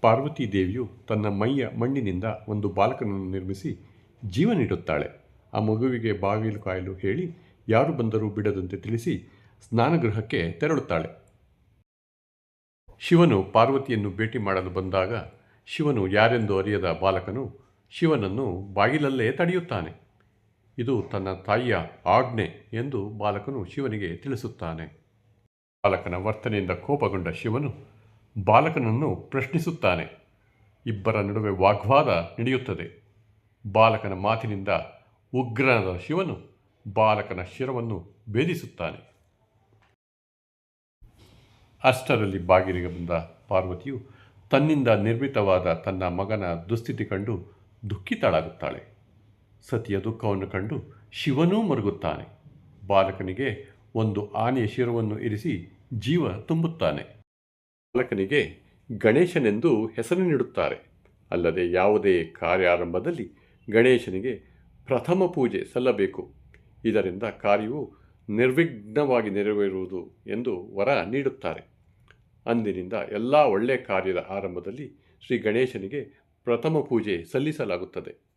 ಪಾರ್ವತೀ ದೇವಿಯು ತನ್ನ ಮೈಯ ಮಣ್ಣಿನಿಂದ ಒಂದು ಬಾಲಕನನ್ನು ನಿರ್ಮಿಸಿ ಜೀವ ನೀಡುತ್ತಾಳೆ. ಆ ಮಗುವಿಗೆ ಬಾಗಿಲು ಕಾಯಲು ಹೇಳಿ ಯಾರು ಬಂದರೂ ಬಿಡದಂತೆ ತಿಳಿಸಿ ಸ್ನಾನಗೃಹಕ್ಕೆ ತೆರಳುತ್ತಾಳೆ. ಶಿವನು ಪಾರ್ವತಿಯನ್ನು ಭೇಟಿ ಮಾಡಲು ಬಂದಾಗ ಶಿವನು ಯಾರೆಂದು ಅರಿಯದ ಬಾಲಕನು ಶಿವನನ್ನು ಬಾಗಿಲಲ್ಲೇ ತಡೆಯುತ್ತಾನೆ. ಇದು ತನ್ನ ತಾಯಿಯ ಆಜ್ಞೆ ಎಂದು ಬಾಲಕನು ಶಿವನಿಗೆ ತಿಳಿಸುತ್ತಾನೆ. ಬಾಲಕನ ವರ್ತನೆಯಿಂದ ಕೋಪಗೊಂಡ ಶಿವನು ಬಾಲಕನನ್ನು ಪ್ರಶ್ನಿಸುತ್ತಾನೆ. ಇಬ್ಬರ ನಡುವೆ ವಾಗ್ವಾದ ನಡೆಯುತ್ತದೆ. ಬಾಲಕನ ಮಾತಿನಿಂದ ಉಗ್ರನಾದ ಶಿವನು ಬಾಲಕನ ಶಿರವನ್ನು ಭೇದಿಸುತ್ತಾನೆ. ಅಷ್ಟರಲ್ಲಿ ಬಾಗಿಲಿಗೆ ಬಂದ ಪಾರ್ವತಿಯು ತನ್ನಿಂದ ನಿರ್ಮಿತವಾದ ತನ್ನ ಮಗನ ದುಸ್ಥಿತಿ ಕಂಡು ದುಃಖಿತಳಾಗುತ್ತಾಳೆ. ಸತಿಯ ದುಃಖವನ್ನು ಕಂಡು ಶಿವನೂ ಮರುಗುತ್ತಾನೆ. ಬಾಲಕನಿಗೆ ಒಂದು ಆನೆಯ ಶಿರವನ್ನು ಇರಿಸಿ ಜೀವ ತುಂಬುತ್ತಾನೆ. ಬಾಲಕನಿಗೆ ಗಣೇಶನೆಂದು ಹೆಸರು ನೀಡುತ್ತಾರೆ. ಅಲ್ಲದೆ ಯಾವುದೇ ಕಾರ್ಯಾರಂಭದಲ್ಲಿ ಗಣೇಶನಿಗೆ ಪ್ರಥಮ ಪೂಜೆ ಸಲ್ಲಬೇಕು. ಇದರಿಂದ ಕಾರ್ಯವು ನಿರ್ವಿಘ್ನವಾಗಿ ನೆರವೇರುವುದು ಎಂದು ವರ ನೀಡುತ್ತಾರೆ. ಅಂದಿನಿಂದ ಎಲ್ಲ ಒಳ್ಳೆಯ ಕಾರ್ಯದ ಆರಂಭದಲ್ಲಿ ಶ್ರೀ ಗಣೇಶನಿಗೆ ಪ್ರಥಮ ಪೂಜೆ ಸಲ್ಲಿಸಲಾಗುತ್ತದೆ.